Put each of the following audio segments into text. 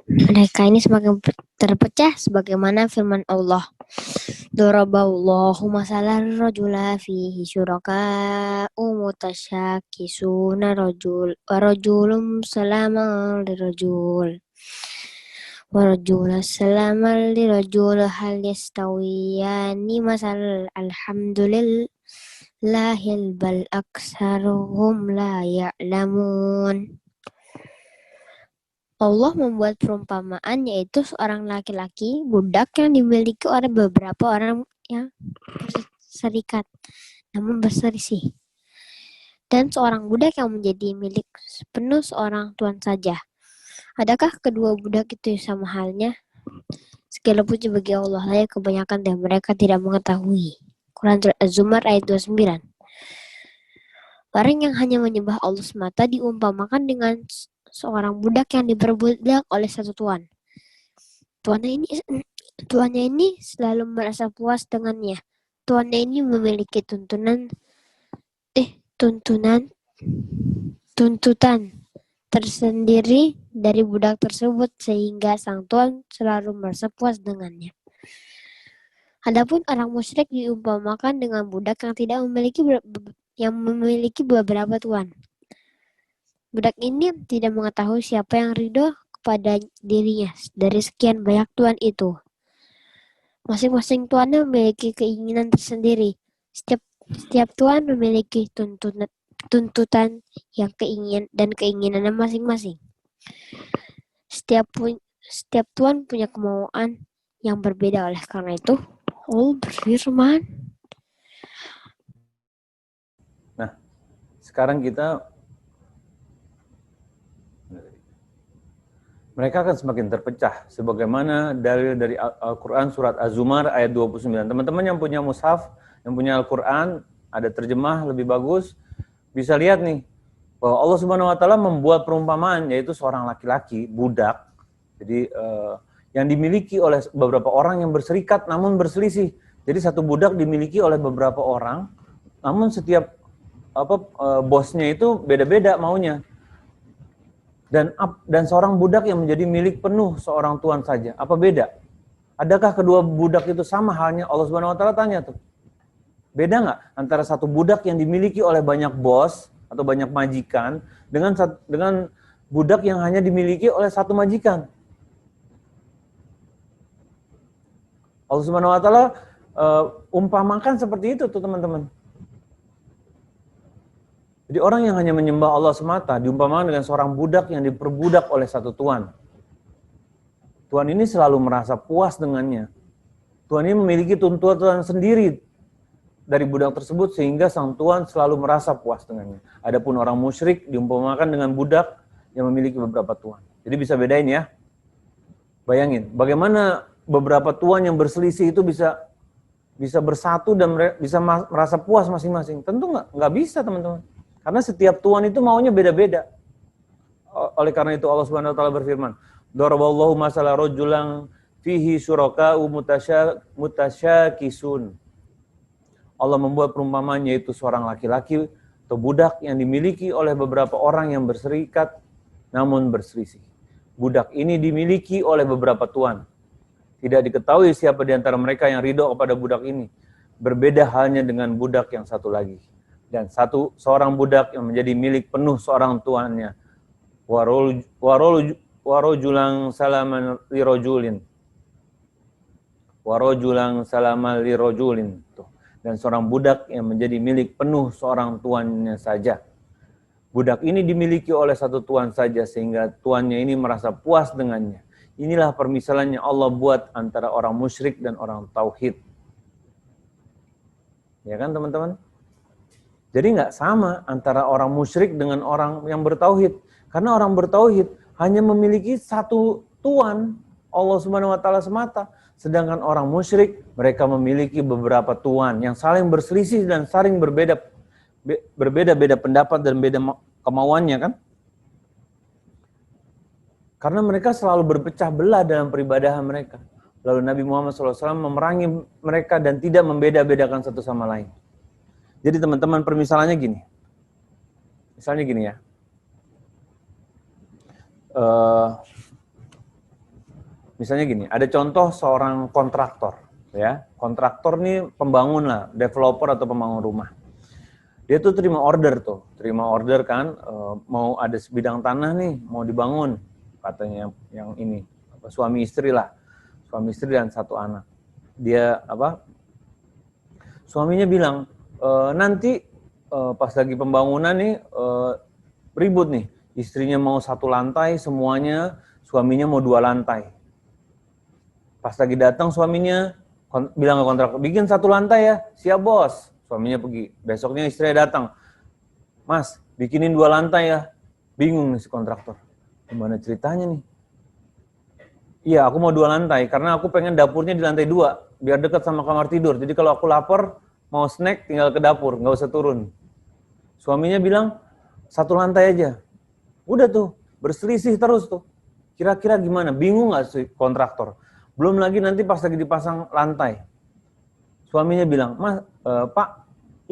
Mereka ini semakin terpecah sebagaimana firman Allah. Daraballahu masalan rajula fihi syuraka'u mutasyakisuna wa rajulun salaman lirajul wa rajulun salaman lirajul hal yastawiyani masal alhamdulillahil bal aksaruhum la ya'lamun. Allah membuat perumpamaan yaitu seorang laki-laki budak yang dimiliki oleh beberapa orang yang berserikat namun berselisih, dan seorang budak yang menjadi milik penuh seorang tuan saja. Adakah kedua budak itu sama halnya? Segala puji bagi Allah, layak kebanyakan dan mereka tidak mengetahui. Quran Surat Az-Zumar ayat 29. Orang yang hanya menyembah Allah semata diumpamakan dengan seorang budak yang diperbudak oleh satu tuan. Tuannya ini selalu merasa puas dengannya. Tuannya ini memiliki tuntutan tersendiri dari budak tersebut sehingga sang tuan selalu merasa puas dengannya. Adapun orang musyrik diumpamakan dengan budak yang memiliki beberapa tuan. Budak ini tidak mengetahui siapa yang ridho kepada dirinya dari sekian banyak tuan itu. Masing-masing tuan memiliki keinginan tersendiri. Setiap tuan memiliki tuntutan yang keinginannya masing-masing. Setiap tuan punya kemauan yang berbeda. Oleh karena itu, Allah berfirman. Nah, sekarang mereka akan semakin terpecah sebagaimana dalil dari Al-Qur'an surat Az-Zumar ayat 29. Teman-teman yang punya mushaf, yang punya Al-Qur'an, ada terjemah lebih bagus, bisa lihat nih bahwa Allah Subhanahu wa taala membuat perumpamaan yaitu seorang laki-laki budak. Jadi yang dimiliki oleh beberapa orang yang berserikat namun berselisih. Jadi satu budak dimiliki oleh beberapa orang, namun setiap bosnya itu beda-beda maunya. Dan seorang budak yang menjadi milik penuh seorang tuan saja. Apa beda? Adakah kedua budak itu sama halnya? Allah Subhanahu wa taala tanya tuh. Beda nggak antara satu budak yang dimiliki oleh banyak bos atau banyak majikan dengan budak yang hanya dimiliki oleh satu majikan? Allah Subhanahu wa taala umpamakan seperti itu tuh teman-teman. Jadi orang yang hanya menyembah Allah semata diumpamakan dengan seorang budak yang diperbudak oleh satu tuan. Tuan ini selalu merasa puas dengannya. Tuan ini memiliki tuntutan sendiri dari budak tersebut sehingga sang tuan selalu merasa puas dengannya. Adapun orang musyrik diumpamakan dengan budak yang memiliki beberapa tuan. Jadi bisa bedain ya. Bayangin, bagaimana beberapa tuan yang berselisih itu bisa bersatu dan bisa merasa puas masing-masing. Tentu nggak bisa teman-teman. Karena setiap tuan itu maunya beda-beda. Oleh karena itu Allah Subhanahu wa taala berfirman, "Daraballahu masala rajulan fihi syuraka'u mutasyakisun." Allah membuat perumpamaan yaitu seorang laki-laki atau budak yang dimiliki oleh beberapa orang yang berserikat namun berselisih. Budak ini dimiliki oleh beberapa tuan. Tidak diketahui siapa di antara mereka yang ridho kepada budak ini. Berbeda halnya dengan budak yang satu lagi. Dan seorang budak yang menjadi milik penuh seorang tuannya. Warojulang salaman lirojulin. Warojulang salaman lirojulin. Dan seorang budak yang menjadi milik penuh seorang tuannya saja. Budak ini dimiliki oleh satu tuan saja sehingga tuannya ini merasa puas dengannya. Inilah permisalannya Allah buat antara orang musyrik dan orang tauhid. Ya kan teman-teman? Jadi nggak sama antara orang musyrik dengan orang yang bertauhid. Karena orang bertauhid hanya memiliki satu tuan, Allah Subhanahu wa taala semata. Sedangkan orang musyrik mereka memiliki beberapa tuan yang saling berselisih dan saling berbeda-beda pendapat dan beda kemauannya kan? Karena mereka selalu berpecah belah dalam peribadahan mereka. Lalu Nabi Muhammad SAW memerangi mereka dan tidak membeda-bedakan satu sama lain. Jadi teman-teman permisalannya gini. Misalnya gini ya. Misalnya gini, ada contoh seorang kontraktor, ya. Kontraktor nih pembangun lah, developer atau pembangun rumah. Dia tuh terima order kan, mau ada sebidang tanah nih, mau dibangun, katanya yang ini, suami istri dan satu anak. Dia suaminya bilang, nanti pas lagi pembangunan nih, ribut nih, istrinya mau 1 lantai semuanya, suaminya mau 2 lantai. Pas lagi datang suaminya, bilang ke kontraktor, bikin 1 lantai ya, siap bos. Suaminya pergi. Besoknya istrinya datang, Mas, bikinin 2 lantai ya. Bingung nih si kontraktor. Gimana ceritanya nih? Iya, aku mau 2 lantai, karena aku pengen dapurnya di lantai 2, biar dekat sama kamar tidur. Jadi kalau aku lapar, mau snack, tinggal ke dapur, nggak usah turun. Suaminya bilang, 1 lantai aja. Udah tuh, berselisih terus tuh. Kira-kira gimana? Bingung nggak si kontraktor? Belum lagi nanti pas lagi dipasang lantai. Suaminya bilang, Pak,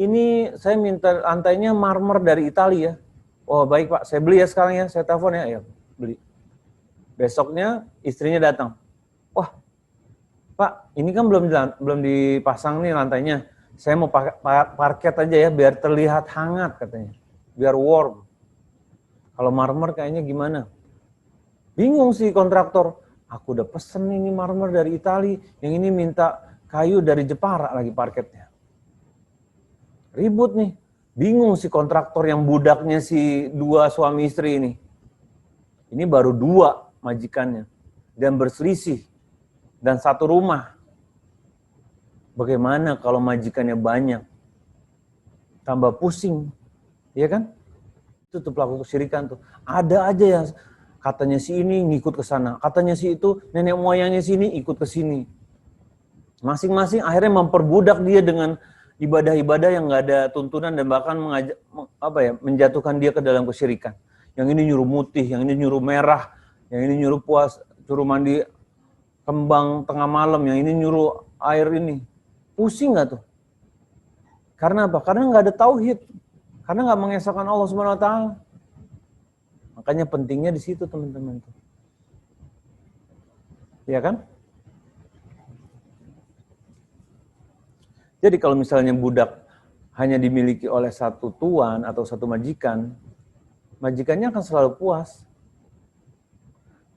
ini saya minta lantainya marmer dari Italia ya. Oh baik Pak, saya beli ya sekarang ya, saya telepon ya, beli. Besoknya istrinya datang, wah Pak, ini kan belum dipasang nih lantainya, saya mau pakai parket aja ya, biar terlihat hangat katanya, biar warm. Kalau marmer kayaknya gimana? Bingung sih kontraktor, aku udah pesen ini marmer dari Italia, yang ini minta kayu dari Jepara lagi parketnya. Ribut nih, bingung si kontraktor yang budaknya si 2 suami istri ini. Ini baru 2 majikannya, dan berselisih, dan 1 rumah. Bagaimana kalau majikannya banyak? Tambah pusing, ya kan? Itu tuh pelaku kesyirikan tuh. Ada aja ya, katanya si ini ngikut ke sana, katanya si itu nenek moyangnya sini ikut ke sini. Masing-masing akhirnya memperbudak dia dengan ibadah-ibadah yang nggak ada tuntunan dan bahkan menjatuhkan dia ke dalam kesyirikan. Yang ini nyuruh mutih, yang ini nyuruh merah, yang ini nyuruh suruh mandi kembang tengah malam, yang ini nyuruh air ini. Pusing nggak tuh? Karena apa? Karena nggak ada tauhid, karena nggak mengesahkan Allah Subhanahu Wa Taala. Makanya pentingnya di situ teman-teman. Ya kan? Jadi kalau misalnya budak hanya dimiliki oleh 1 tuan atau 1 majikan, majikannya akan selalu puas.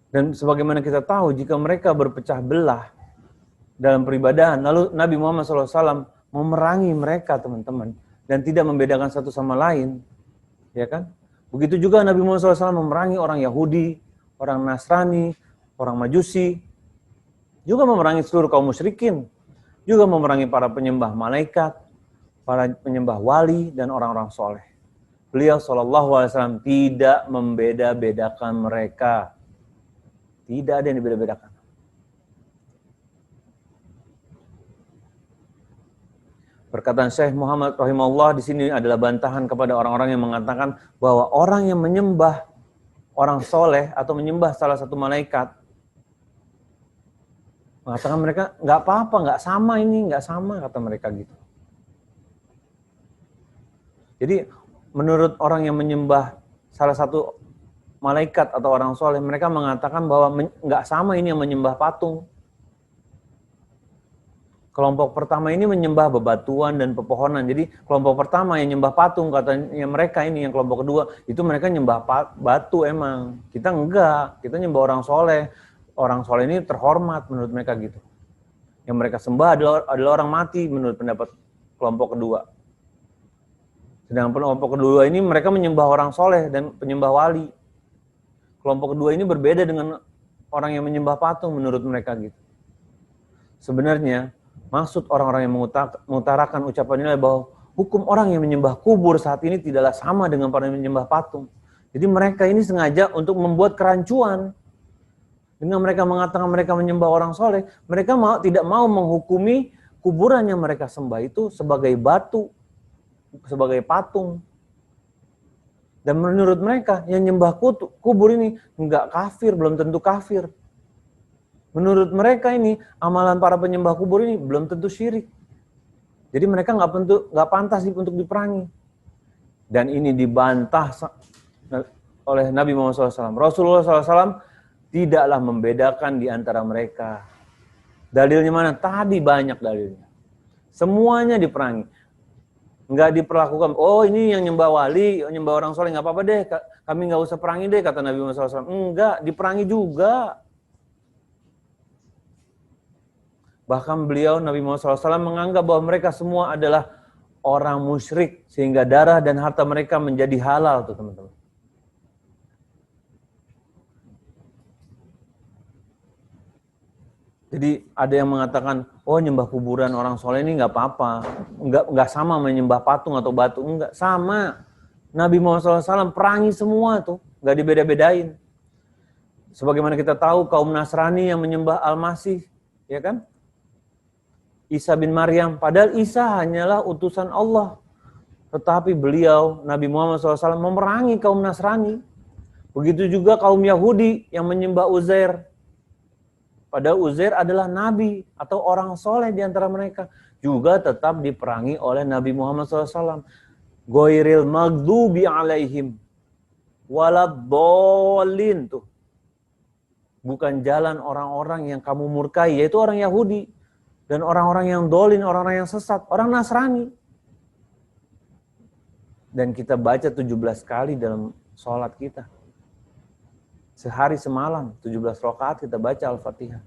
Dan sebagaimana kita tahu, jika mereka berpecah belah dalam peribadahan, lalu Nabi Muhammad SAW memerangi mereka teman-teman, dan tidak membedakan satu sama lain, ya kan? Begitu juga Nabi Muhammad SAW memerangi orang Yahudi, orang Nasrani, orang Majusi, juga memerangi seluruh kaum musyrikin, juga memerangi para penyembah malaikat, para penyembah wali, dan orang-orang soleh. Beliau SAW tidak membeda-bedakan mereka. Tidak ada yang dibeda-bedakan. Perkataan Syekh Muhammad rahimahullah di sini adalah bantahan kepada orang-orang yang mengatakan bahwa orang yang menyembah orang soleh atau menyembah salah satu malaikat, mengatakan mereka nggak apa-apa, nggak sama kata mereka gitu. Jadi menurut orang yang menyembah salah satu malaikat atau orang soleh, mereka mengatakan bahwa nggak sama ini yang menyembah patung. Kelompok pertama ini menyembah bebatuan dan pepohonan. Jadi kelompok pertama yang nyembah patung, katanya mereka ini, yang kelompok kedua itu mereka nyembah batu emang. Kita enggak, kita nyembah orang soleh. Orang soleh ini terhormat menurut mereka gitu. Yang mereka sembah adalah orang mati menurut pendapat kelompok kedua. Sedangkan kelompok kedua ini mereka menyembah orang soleh dan penyembah wali. Kelompok kedua ini berbeda dengan orang yang menyembah patung menurut mereka gitu. Sebenarnya maksud orang-orang yang mengutarakan ucapan ini bahwa hukum orang yang menyembah kubur saat ini tidaklah sama dengan para yang menyembah patung. Jadi mereka ini sengaja untuk membuat kerancuan. Dengan mereka mengatakan mereka menyembah orang soleh, mereka tidak mau menghukumi kuburan yang mereka sembah itu sebagai batu, sebagai patung. Dan menurut mereka yang nyembah kubur ini enggak kafir, belum tentu kafir. Menurut mereka ini amalan para penyembah kubur ini belum tentu syirik. Jadi mereka nggak pantas untuk diperangi. Dan ini dibantah oleh Nabi Muhammad SAW. Rasulullah SAW tidaklah membedakan di antara mereka. Dalilnya mana? Tadi banyak dalilnya. Semuanya diperangi. Enggak diperlakukan, oh ini yang nyembah wali, nyembah orang soleh, nggak apa-apa deh, kami nggak usah perangi deh, kata Nabi Muhammad SAW. Enggak, diperangi juga. Bahkan beliau, Nabi Muhammad SAW, menganggap bahwa mereka semua adalah orang musyrik, sehingga darah dan harta mereka menjadi halal tuh teman-teman. Jadi ada yang mengatakan, oh nyembah kuburan orang soleh ini nggak apa-apa, nggak sama menyembah patung atau batu, enggak sama. Nabi Muhammad SAW perangi semua tuh, nggak dibeda-bedain. Sebagaimana kita tahu kaum Nasrani yang menyembah Al-Masih, ya kan? Isa bin Maryam, padahal Isa hanyalah utusan Allah. Tetapi beliau, Nabi Muhammad SAW, memerangi kaum Nasrani. Begitu juga kaum Yahudi yang menyembah Uzair. Padahal Uzair adalah nabi atau orang soleh di antara mereka. Juga tetap diperangi oleh Nabi Muhammad SAW. Ghairil maghdubi alaihim waladhdallin tuh. Bukan jalan orang-orang yang kamu murkai, yaitu orang Yahudi. Dan orang-orang yang dolin, orang-orang yang sesat, orang Nasrani. Dan kita baca 17 kali dalam sholat kita. Sehari semalam, 17 rakaat kita baca Al-Fatihah.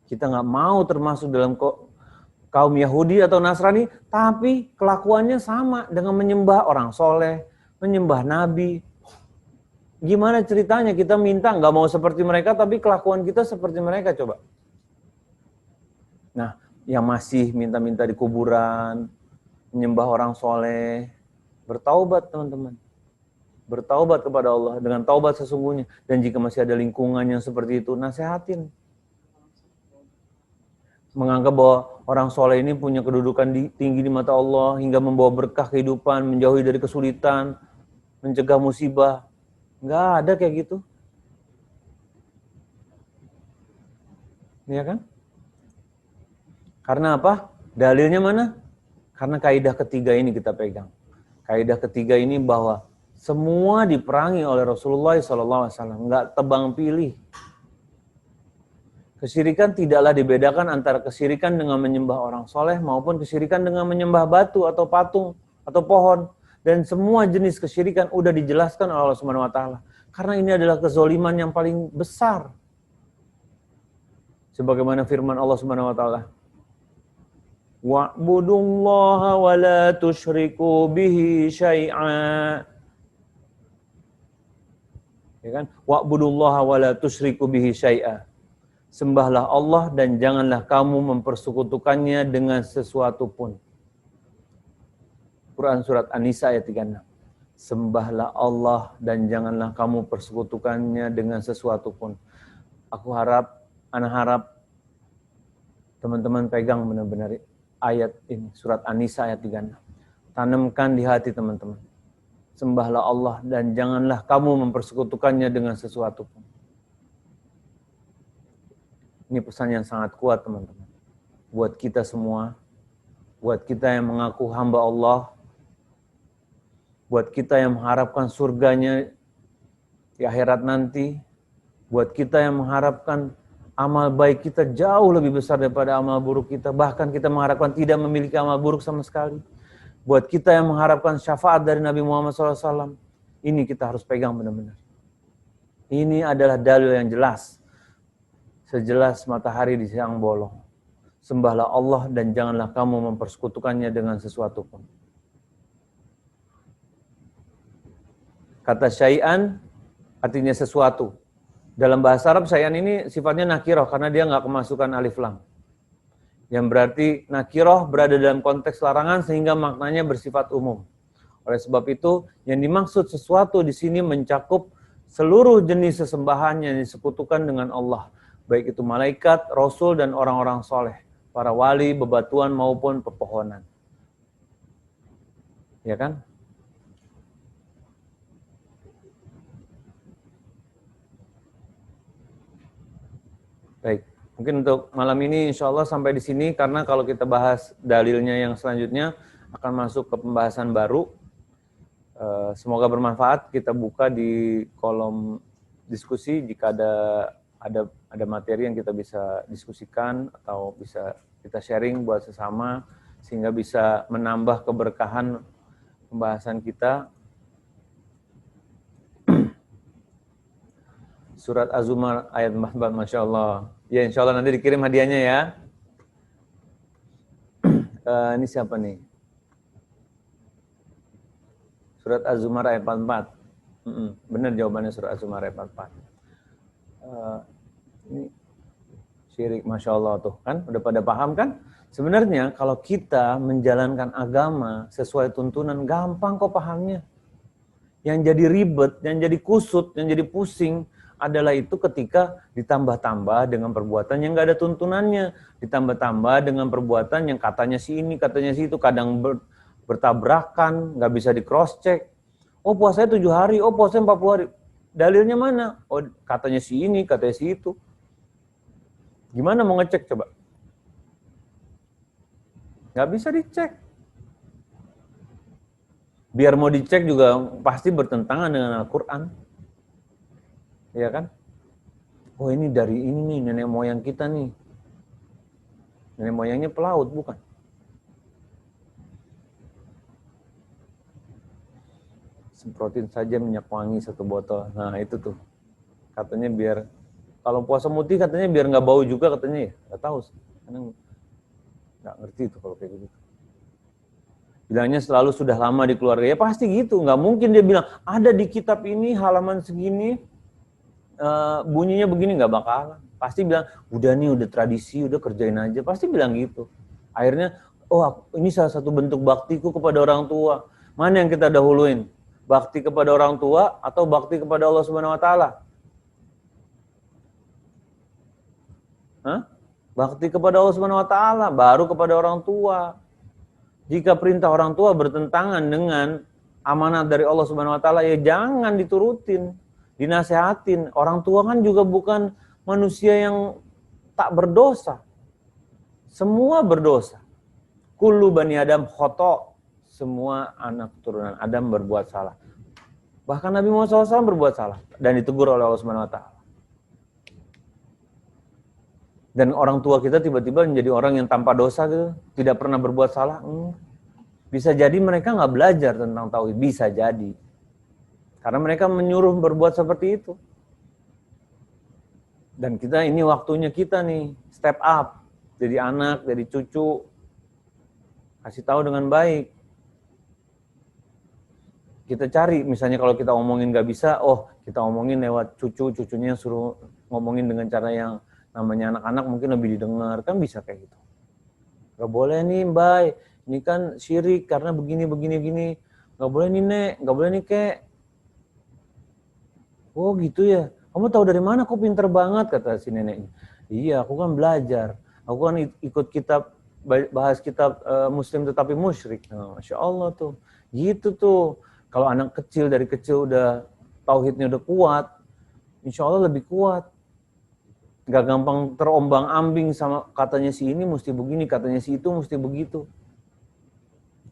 Kita nggak mau termasuk dalam kaum Yahudi atau Nasrani, tapi kelakuannya sama dengan menyembah orang soleh, menyembah Nabi. Gimana ceritanya kita minta nggak mau seperti mereka, tapi kelakuan kita seperti mereka, coba. Nah, yang masih minta-minta di kuburan, menyembah orang soleh, bertaubat teman-teman. Bertaubat kepada Allah dengan taubat sesungguhnya. Dan jika masih ada lingkungan yang seperti itu, nasihatin. Menganggap bahwa orang soleh ini punya kedudukan tinggi di mata Allah, hingga membawa berkah kehidupan, menjauhi dari kesulitan, mencegah musibah. Nggak ada kayak gitu. Iya kan? Karena apa? Dalilnya mana? Karena kaidah ketiga ini kita pegang. Kaidah ketiga ini bahwa semua diperangi oleh Rasulullah SAW, nggak tebang pilih. Kesyirikan tidaklah dibedakan antara kesyirikan dengan menyembah orang soleh maupun kesyirikan dengan menyembah batu atau patung atau pohon. Dan semua jenis kesyirikan udah dijelaskan oleh Allah Subhanahu Wa Taala. Karena ini adalah kezoliman yang paling besar. Sebagaimana firman Allah Subhanahu Wa Taala, wa'budullaha wa la tusyriku bihi syai'a. Ya kan? Wa'budullaha wa la tusyriku bihi syai'a. Sembahlah Allah dan janganlah kamu mempersekutukannya dengan sesuatu pun. Quran surat An-Nisa ayat 36. Sembahlah Allah dan janganlah kamu persekutukannya dengan sesuatu pun. Anak harap teman-teman pegang benar-benar ayat ini, surat An-Nisa ayat 36. Tanamkan di hati teman-teman. Sembahlah Allah dan janganlah kamu mempersekutukannya dengan sesuatu pun. Ini pesan yang sangat kuat teman-teman. Buat kita semua, buat kita yang mengaku hamba Allah, buat kita yang mengharapkan surganya di akhirat nanti, buat kita yang mengharapkan amal baik kita jauh lebih besar daripada amal buruk kita, bahkan kita mengharapkan tidak memiliki amal buruk sama sekali. Buat kita yang mengharapkan syafaat dari Nabi Muhammad SAW, ini kita harus pegang benar-benar. Ini adalah dalil yang jelas. Sejelas matahari di siang bolong. Sembahlah Allah dan janganlah kamu mempersekutukannya dengan sesuatu pun. Kata syai'an artinya sesuatu. Dalam bahasa Arab syai'an ini sifatnya nakirah karena dia nggak kemasukan alif lam. Yang berarti nakirah berada dalam konteks larangan sehingga maknanya bersifat umum. Oleh sebab itu, yang dimaksud sesuatu di sini mencakup seluruh jenis sesembahan yang disekutukan dengan Allah. Baik itu malaikat, rasul, dan orang-orang soleh. Para wali, bebatuan, maupun pepohonan. Ya kan? Baik. Mungkin untuk malam ini insya Allah sampai di sini. Karena kalau kita bahas dalilnya yang selanjutnya akan masuk ke pembahasan baru. Semoga bermanfaat. Kita buka di kolom diskusi jika ada ada materi yang kita bisa diskusikan atau bisa kita sharing buat sesama sehingga bisa menambah keberkahan pembahasan kita. Surat Az-Zumar ayat 44, Masya Allah. Ya, insya Allah nanti dikirim hadiahnya ya. Ini siapa nih? Surat Az-Zumar ayat 44. Benar jawabannya surat Az-Zumar ayat 44. Ini syirik, Masya Allah tuh kan. Udah pada paham kan? Sebenarnya kalau kita menjalankan agama sesuai tuntunan, gampang kok pahamnya. Yang jadi ribet, yang jadi kusut, yang jadi pusing adalah itu ketika ditambah-tambah dengan perbuatan yang gak ada tuntunannya. Ditambah-tambah dengan perbuatan yang katanya si ini, katanya si itu. Kadang bertabrakan, gak bisa di cross check. Oh puasanya 7 hari, oh puasanya 40 hari. Dalilnya mana? Oh katanya si ini, katanya si itu. Gimana mau ngecek coba? Gak bisa dicek. Biar mau dicek juga pasti bertentangan dengan Al-Quran. Iya kan? Oh ini dari ini nih, nenek moyang kita nih. Nenek moyangnya pelaut, bukan? Semprotin saja minyak wangi 1 botol. Nah itu tuh. Katanya biar, kalau puasa mutih katanya biar nggak bau juga katanya ya. Nggak tahu sih. Karena nggak ngerti tuh kalau kayak gitu. Bilangnya selalu sudah lama di keluarga. Ya pasti gitu. Nggak mungkin dia bilang, ada di kitab ini halaman segini, bunyinya begini, nggak bakalan. Pasti bilang, udah nih, udah tradisi, udah kerjain aja. Pasti bilang gitu. Akhirnya, oh ini salah satu bentuk baktiku kepada orang tua. Mana yang kita dahuluin? Bakti kepada orang tua atau bakti kepada Allah Subhanahu wa taala? Bakti kepada Allah Subhanahu wa taala, baru kepada orang tua. Jika perintah orang tua bertentangan dengan amanat dari Allah Subhanahu wa taala, ya jangan diturutin. Dinasehatin. Orang tua kan juga bukan manusia yang tak berdosa. Semua berdosa. Kullu bani Adam khoto. Semua anak turunan Adam berbuat salah. Bahkan Nabi Muhammad SAW berbuat salah. Dan ditegur oleh Allah Subhanahu wa taala. Dan orang tua kita tiba-tiba menjadi orang yang tanpa dosa gitu. Tidak pernah berbuat salah. Bisa jadi mereka nggak belajar tentang tauhid. Bisa jadi. Karena mereka menyuruh berbuat seperti itu. Dan kita ini waktunya kita nih, step up. Jadi anak, jadi cucu. Kasih tahu dengan baik. Kita cari, misalnya kalau kita omongin nggak bisa, oh kita omongin lewat cucu, cucunya suruh ngomongin dengan cara yang namanya anak-anak mungkin lebih didengar. Kan bisa kayak gitu. Gak boleh nih Mbak, ini kan syirik karena begini. Gak boleh nih Nek, gak boleh nih Kek. Oh gitu ya, kamu tahu dari mana? Kok pinter banget, kata si neneknya. Iya, aku kan belajar. Aku kan ikut kitab, bahas kitab Muslim tetapi musyrik. Nah, Masya Allah tuh. Gitu tuh. Kalau anak kecil dari kecil udah tauhidnya udah kuat, insya Allah lebih kuat. Gak gampang terombang ambing sama katanya si ini mesti begini, katanya si itu mesti begitu.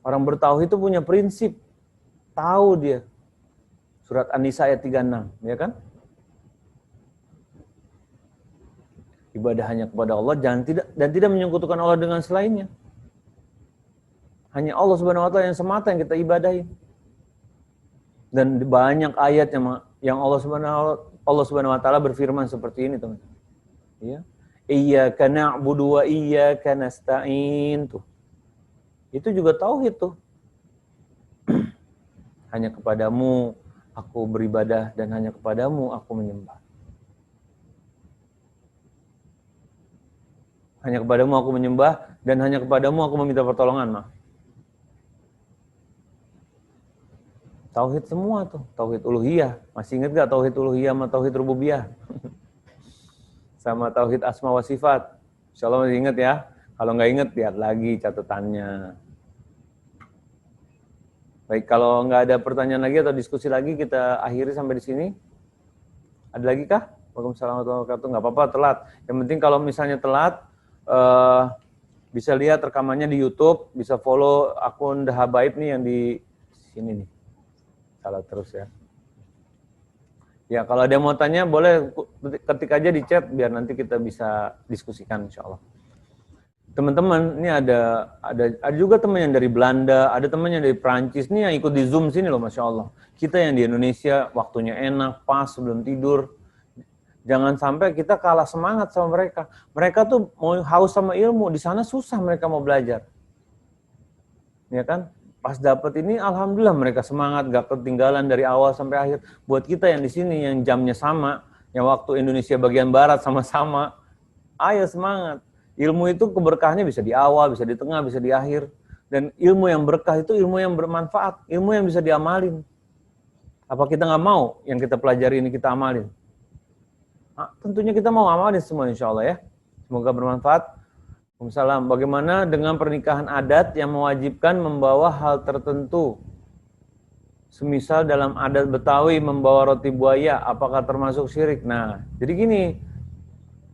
Orang bertauhid itu punya prinsip. Tahu dia. Surat An-Nisa ayat 36, ya kan? Ibadah hanya kepada Allah dan tidak menyekutukan Allah dengan selainnya. Hanya Allah Subhanahu wa taala yang semata yang kita ibadahi. Dan banyak ayat yang Allah Subhanahu wa taala berfirman seperti ini, teman. Ya. Iyyaka na'budu wa iyyaka nasta'in tuh. Itu juga tauhid tuh. Hanya kepadamu aku beribadah dan hanya kepadamu aku menyembah. Hanya kepadamu aku menyembah dan hanya kepadamu aku meminta pertolongan. Tauhid semua tuh, tauhid uluhiyah. Masih ingat gak tauhid uluhiyah sama tauhid rububiyah? Sama tauhid asma wa sifat. Insyaallah masih ingat ya. Kalau nggak ingat lihat lagi catatannya. Baik, kalau nggak ada pertanyaan lagi atau diskusi lagi, kita akhiri sampai di sini. Ada lagi kah? Waalaikumsalam warahmatullahi wabarakatuh. Nggak apa-apa, telat. Yang penting kalau misalnya telat, bisa lihat rekamannya di YouTube, bisa follow akun The Habaib nih yang di sini nih. Salah terus ya. Ya, kalau ada yang mau tanya boleh ketik aja di chat biar nanti kita bisa diskusikan insya Allah. Teman-teman, ini ada juga teman yang dari Belanda, ada teman yang dari Prancis nih yang ikut di Zoom sini loh, Masya Allah. Kita yang di Indonesia waktunya enak, pas sebelum tidur. Jangan sampai kita kalah semangat sama mereka. Mereka tuh mau haus sama ilmu, di sana susah mereka mau belajar. Ya kan? Pas dapat ini, alhamdulillah mereka semangat, gak ketinggalan dari awal sampai akhir. Buat kita yang di sini, yang jamnya sama, yang waktu Indonesia bagian barat sama-sama, ayo semangat. Ilmu itu keberkahannya bisa di awal, bisa di tengah, bisa di akhir. Dan ilmu yang berkah itu ilmu yang bermanfaat, ilmu yang bisa diamalin. Apa kita nggak mau yang kita pelajari ini kita amalin? Nah, tentunya kita mau amalin semua insya Allah ya. Semoga bermanfaat. Waalaikumsalam. Bagaimana dengan pernikahan adat yang mewajibkan membawa hal tertentu? Semisal dalam adat Betawi membawa roti buaya, apakah termasuk syirik? Nah, jadi gini,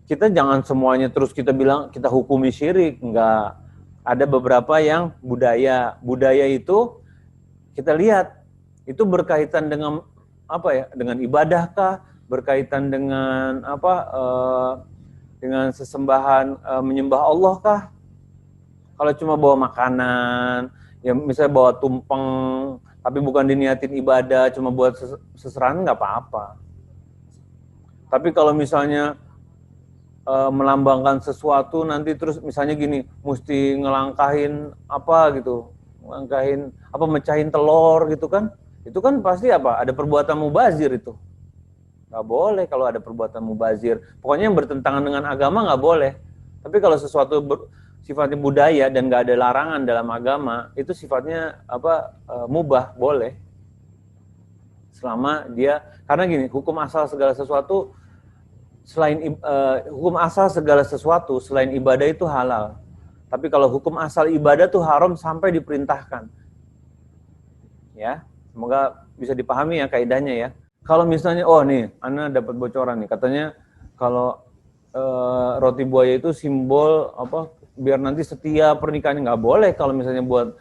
kita jangan semuanya terus kita bilang kita hukumi syirik, enggak. Ada beberapa yang budaya. Budaya itu kita lihat itu berkaitan dengan apa ya? Dengan ibadahkah? Berkaitan dengan apa? Dengan sesembahan menyembah Allah kah? Kalau cuma bawa makanan, ya misalnya bawa tumpeng, tapi bukan diniatin ibadah, cuma buat seserahan nggak apa-apa. Tapi kalau misalnya melambangkan sesuatu nanti terus misalnya gini, mesti ngelangkahin apa gitu, ngelangkahin apa mecahin telur gitu kan? Itu kan pasti apa? Ada perbuatan mubazir itu. Nggak boleh kalau ada perbuatan mubazir. Pokoknya yang bertentangan dengan agama nggak boleh. Tapi kalau sesuatu sifatnya budaya dan nggak ada larangan dalam agama, itu sifatnya apa mubah, boleh. Selama dia, karena gini, hukum asal segala sesuatu selain ibadah itu halal. Tapi kalau hukum asal ibadah itu haram sampai diperintahkan. Ya, semoga bisa dipahami ya kaidahnya ya. Kalau misalnya, oh nih, Ana dapat bocoran nih, katanya kalau roti buaya itu simbol apa? Biar nanti setia pernikahannya, nggak boleh kalau misalnya buat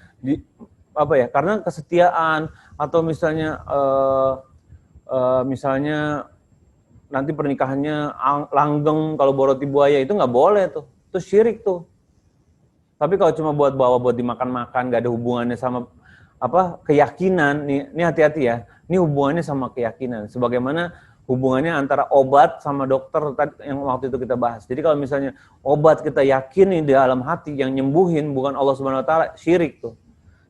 apa ya? Karena kesetiaan atau misalnya misalnya nanti pernikahannya langgeng kalau bawa roti buaya itu nggak boleh tuh, itu syirik tuh. Tapi kalau cuma buat bawa buat dimakan-makan, nggak ada hubungannya sama apa keyakinan, ini hati-hati ya. Ini hubungannya sama keyakinan. Sebagaimana hubungannya antara obat sama dokter yang waktu itu kita bahas. Jadi kalau misalnya obat kita yakini di dalam hati yang nyembuhin bukan Allah Subhanahu wa taala, syirik tuh.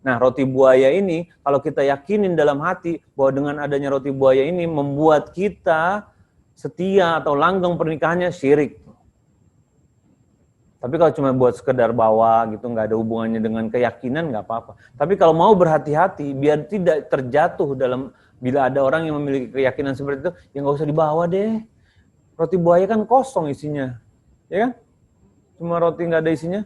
Nah, roti buaya ini kalau kita yakinin dalam hati bahwa dengan adanya roti buaya ini membuat kita setia atau langgeng pernikahannya, syirik. Tapi kalau cuma buat sekedar bawa gitu, nggak ada hubungannya dengan keyakinan, nggak apa-apa. Tapi kalau mau berhati-hati, biar tidak terjatuh dalam, bila ada orang yang memiliki keyakinan seperti itu, ya nggak usah dibawa deh. Roti buaya kan kosong isinya, ya kan? Cuma roti nggak ada isinya.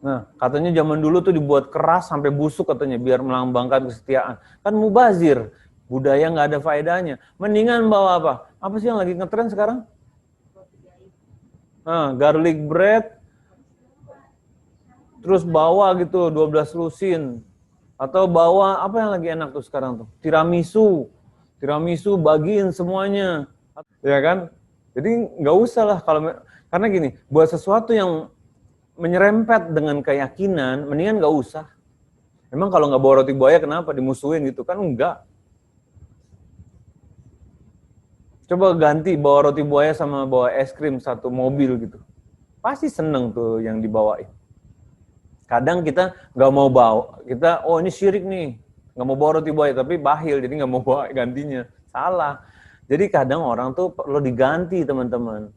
Nah, katanya zaman dulu tuh dibuat keras sampai busuk katanya, biar melambangkan kesetiaan. Kan mubazir, budaya nggak ada faedahnya. Mendingan bawa apa? Apa sih yang lagi ngetren sekarang? Garlic bread, terus bawa gitu 12 lusin, atau bawa apa yang lagi enak tuh sekarang tuh, tiramisu bagiin semuanya, ya kan? Jadi nggak usah lah kalau, karena gini, buat sesuatu yang menyerempet dengan keyakinan, mendingan nggak usah. Emang kalau nggak bawa roti buaya kenapa dimusuhin gitu kan? Enggak. Coba ganti bawa roti buaya sama bawa es krim satu mobil gitu. Pasti seneng tuh yang dibawain. Kadang kita nggak mau bawa, kita, oh ini syirik nih, nggak mau bawa roti buaya, tapi bahil, jadi nggak mau bawa gantinya. Salah. Jadi kadang orang tuh perlu diganti teman-teman.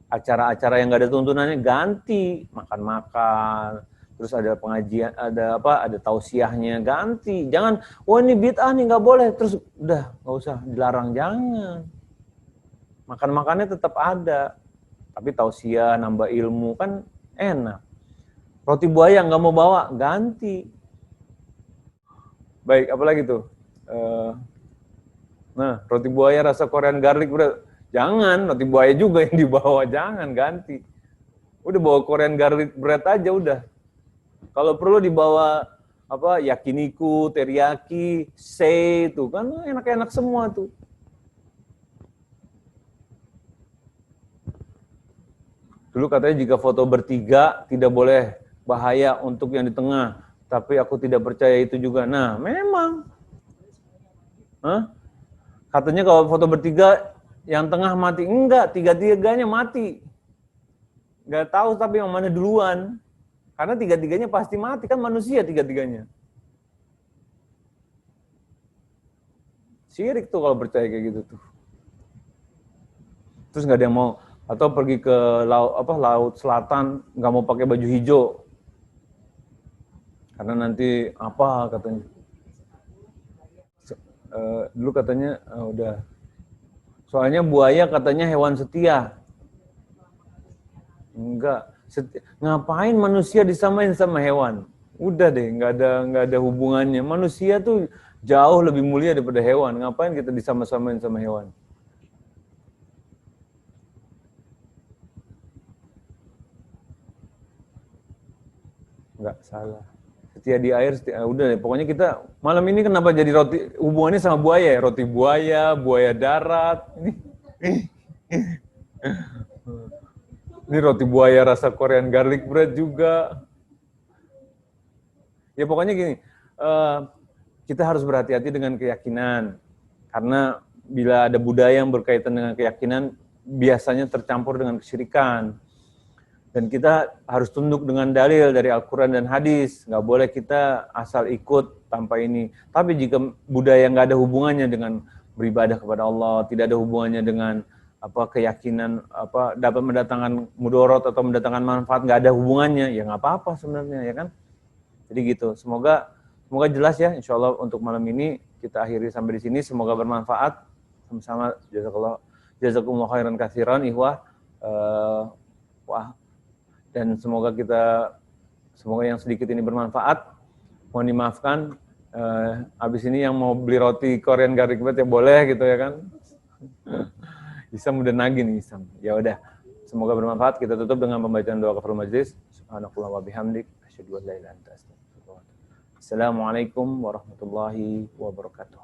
Acara-acara yang nggak ada tuntunannya ganti, makan-makan, terus ada pengajian, ada tausiahnya, ganti. Jangan, wah ini bid'ah nih nggak boleh, terus udah nggak usah dilarang, jangan. Makan-makannya tetap ada, tapi tausiah nambah ilmu kan enak. Roti buaya nggak mau bawa, ganti. Baik, apalagi tuh? Nah, roti buaya rasa Korean garlic udah, jangan, roti buaya juga yang dibawa, jangan, ganti. Udah bawa Korean garlic bread aja udah. Kalau perlu dibawa yakiniku, teriyaki, sei itu kan enak-enak semua tuh. Dulu katanya jika foto bertiga tidak boleh, bahaya untuk yang di tengah. Tapi aku tidak percaya itu juga. Nah, memang. Katanya kalau foto bertiga yang tengah mati. Enggak, tiga-tiganya mati. Enggak tahu tapi yang mana duluan. Karena tiga-tiganya pasti mati, kan manusia tiga-tiganya. Syirik tuh kalau percaya kayak gitu tuh. Terus nggak ada yang mau, atau pergi ke laut selatan nggak mau pakai baju hijau karena nanti apa katanya. Dulu katanya udah. Soalnya buaya katanya hewan setia. Enggak. Ngapain manusia disamain sama hewan? Udah deh, nggak ada hubungannya. Manusia tuh jauh lebih mulia daripada hewan. Ngapain kita disama-samain sama hewan? Nggak salah. Setia di air, udah deh. Pokoknya kita malam ini kenapa jadi roti hubungannya sama buaya? Roti buaya, buaya darat. Ini roti buaya rasa Korean garlic bread juga. Ya pokoknya gini, kita harus berhati-hati dengan keyakinan. Karena bila ada budaya yang berkaitan dengan keyakinan, biasanya tercampur dengan kesyirikan. Dan kita harus tunduk dengan dalil dari Al-Quran dan hadis. Nggak boleh kita asal ikut tanpa ini. Tapi jika budaya nggak ada hubungannya dengan beribadah kepada Allah, tidak ada hubungannya dengan keyakinan, dapat mendatangkan mudorot atau mendatangkan manfaat, nggak ada hubungannya, ya nggak apa-apa sebenarnya, ya kan? Jadi gitu. Semoga jelas ya. Insya Allah untuk malam ini kita akhiri sampai di sini. Semoga bermanfaat. Sama-sama. Jazakumullah khairan katsiran, ikhwah. Dan semoga yang sedikit ini bermanfaat. Mohon dimaafkan, habis ini yang mau beli roti Korean garlic bread ya boleh gitu ya kan. Isam udah nagih nih Isam. Ya udah, semoga bermanfaat. Kita tutup dengan pembacaan doa kafaratul majelis. Subhanakallah wa bihamdik, asyhadu an la ilaha illa anta astaghfiruka wa atubu ilaik. Assalamualaikum warahmatullahi wabarakatuh.